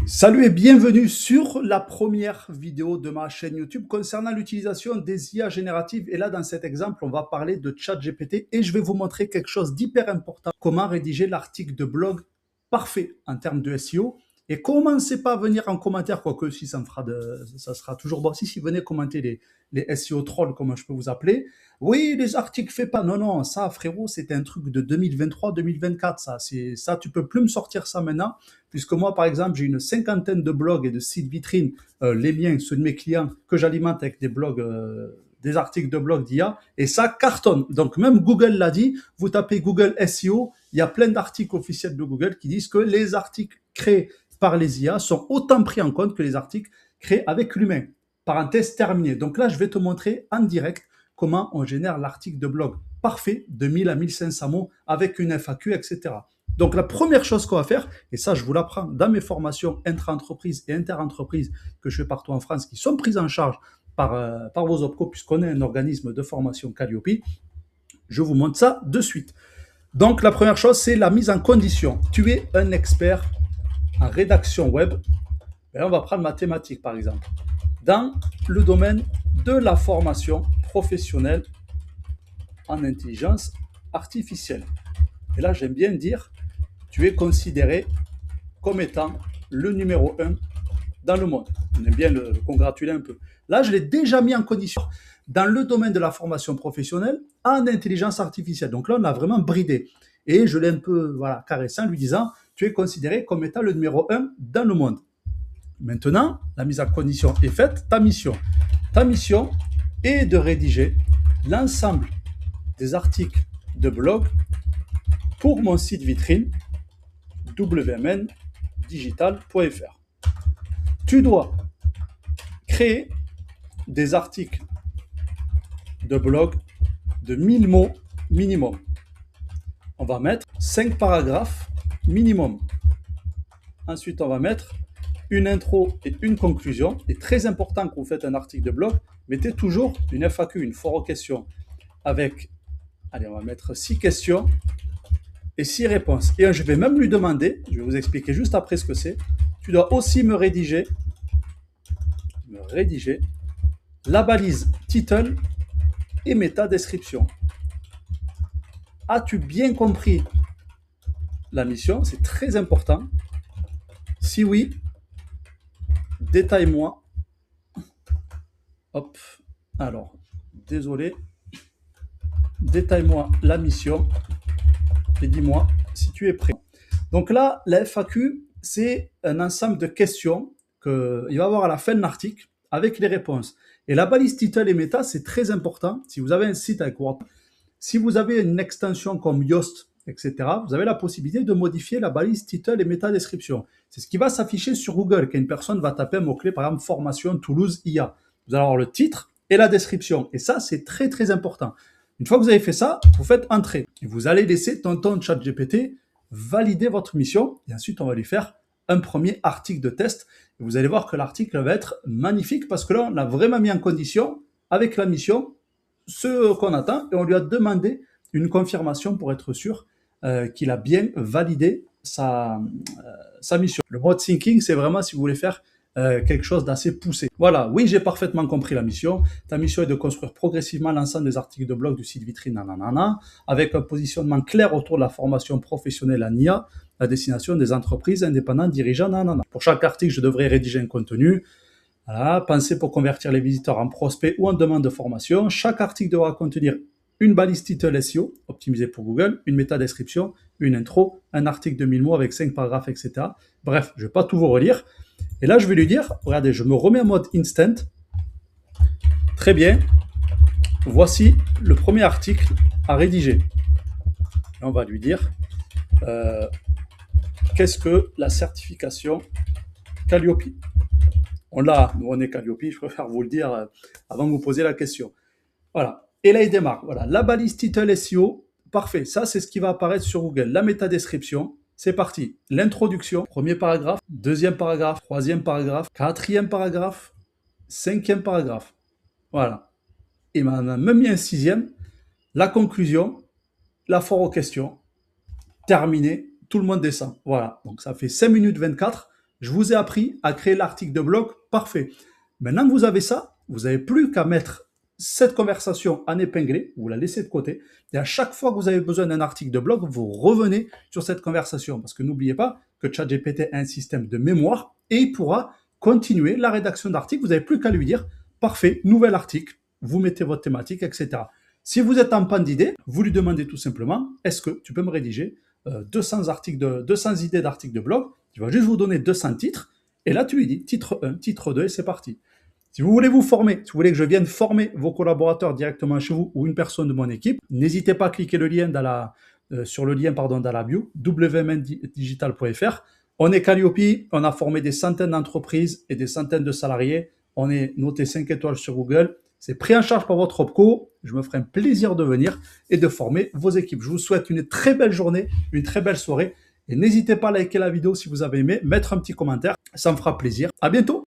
Salut et bienvenue sur la première vidéo de ma chaîne YouTube concernant l'utilisation des IA génératives. Et là, dans cet exemple, on va parler de ChatGPT et je vais vous montrer quelque chose d'hyper important. Comment rédiger l'article de blog parfait en termes de SEO. Et commencez pas à venir en commentaire, quoique si ça sera toujours bon. Si venez commenter les SEO trolls, comment je peux vous appeler. Oui, les articles fait pas. Non, non, ça, frérot, c'était un truc de 2023-2024. Ça, tu peux plus me sortir ça maintenant. Puisque moi, par exemple, j'ai une cinquantaine de blogs et de sites vitrines, les miens, ceux de mes clients, que j'alimente avec des blogs, des articles de blog d'IA, et ça cartonne. Donc même Google l'a dit, vous tapez Google SEO, il y a plein d'articles officiels de Google qui disent que les articles créés par les IA sont autant pris en compte que les articles créés avec l'humain. Parenthèse terminée. Donc là, je vais te montrer en direct comment on génère l'article de blog parfait de 1000 à 1500 mots avec une FAQ, etc. Donc la première chose qu'on va faire, et ça je vous l'apprends dans mes formations intra-entreprises et inter-entreprises que je fais partout en France, qui sont prises en charge par vos OPCO, puisqu'on est un organisme de formation Calliope, je vous montre ça de suite. Donc la première chose, c'est la mise en condition. Tu es un expert en rédaction web. Et là, on va prendre ma thématique par exemple. Dans le domaine de la formation professionnelle en intelligence artificielle. Et là, j'aime bien dire, tu es considéré comme étant le numéro 1 dans le monde. On aime bien le congratuler un peu. Là, je l'ai déjà mis en condition dans le domaine de la formation professionnelle en intelligence artificielle. Donc là, on a vraiment bridé. Et je l'ai un peu caressé en lui disant, tu es considéré comme étant le numéro 1 dans le monde. Maintenant, la mise en condition est faite. Ta mission est de rédiger l'ensemble des articles de pour mon site vitrine wmndigital.fr. Tu dois créer des articles de blog de 1000 mots minimum. On va mettre 5 paragraphes minimum. Ensuite, on va mettre une intro et une conclusion. Et très important quand vous faites un article de blog, mettez toujours une FAQ, une foire aux questions, avec, allez, on va mettre 6 questions et 6 réponses. Et je vais même lui demander, je vais vous expliquer juste après ce que c'est, tu dois aussi me rédiger la balise title et méta-description. As-tu bien compris la mission? C'est très important. Si oui, détaille-moi. Hop, alors, désolé. Détaille-moi la mission et dis-moi si tu es prêt. Donc là, la FAQ, c'est un ensemble de questions qu'il va avoir à la fin de l'article avec les réponses. Et la balise title et méta, c'est très important. Si vous avez un site avec WordPress, si vous avez une extension comme Yoast, etc., vous avez la possibilité de modifier la balise title et méta description. C'est ce qui va s'afficher sur Google, quand une personne va taper un mot-clé, par exemple, formation Toulouse IA. Vous allez avoir le titre et la description. Et ça, c'est très, très important. Une fois que vous avez fait ça, vous faites entrer. Et vous allez laisser tonton ChatGPT valider votre mission. Et ensuite, on va lui faire un premier article de test. Et vous allez voir que l'article va être magnifique parce que là, on a vraiment mis en condition, avec la mission, ce qu'on attend. Et on lui a demandé une confirmation pour être sûr qu'il a bien validé sa mission. Le mode thinking, c'est vraiment si vous voulez faire quelque chose d'assez poussé. Voilà, oui, j'ai parfaitement compris la mission. Ta mission est de construire progressivement l'ensemble des articles de blog du site vitrine, nanana, avec un positionnement clair autour de la formation professionnelle en IA, à destination des entreprises indépendantes dirigeants, nanana. Pour chaque article, je devrais rédiger un contenu. Voilà, penser pour convertir les visiteurs en prospects ou en demande de formation. Chaque article devra contenir une balise title SEO, optimisée pour Google, une méta-description, une intro, un article de 1000 mots avec 5 paragraphes, etc. Bref, je ne vais pas tout vous relire. Et là, je vais lui dire, regardez, je me remets en mode instant. Très bien. Voici le premier article à rédiger. Et on va lui dire, qu'est-ce que la certification Calliope? On l'a, nous on est Calliope, je préfère vous le dire avant de vous poser la question. Voilà. Et là, il démarre. Voilà. La balise title SEO, parfait. Ça, c'est ce qui va apparaître sur Google. La méta-description, c'est parti. L'introduction, premier paragraphe, deuxième paragraphe, troisième paragraphe, quatrième paragraphe, cinquième paragraphe. Voilà. Et on a même mis un sixième. La conclusion, la foire aux questions, terminé, tout le monde descend. Voilà. Donc, ça fait 5 minutes 24 Je vous ai appris à créer l'article de blog. Parfait. Maintenant que vous avez ça, vous n'avez plus qu'à mettre cette conversation en épinglé, vous la laissez de côté, et à chaque fois que vous avez besoin d'un article de blog, vous revenez sur cette conversation. Parce que n'oubliez pas que ChatGPT a un système de mémoire et il pourra continuer la rédaction d'articles. Vous n'avez plus qu'à lui dire, parfait, nouvel article, vous mettez votre thématique, etc. Si vous êtes en panne d'idées, vous lui demandez tout simplement, est-ce que tu peux me rédiger 200 idées d'articles de blog? Il va juste vous donner 200 titres, et là tu lui dis titre 1, titre 2, et c'est parti. Si vous voulez vous former, si vous voulez que je vienne former vos collaborateurs directement chez vous ou une personne de mon équipe, n'hésitez pas à cliquer le lien sur le lien dans la bio, wmndigital.fr. On est Calliope, on a formé des centaines d'entreprises et des centaines de salariés. On est noté 5 étoiles sur Google. C'est pris en charge par votre OPCO. Je me ferai un plaisir de venir et de former vos équipes. Je vous souhaite une très belle journée, une très belle soirée. Et n'hésitez pas à liker la vidéo si vous avez aimé, mettre un petit commentaire. Ça me fera plaisir. À bientôt.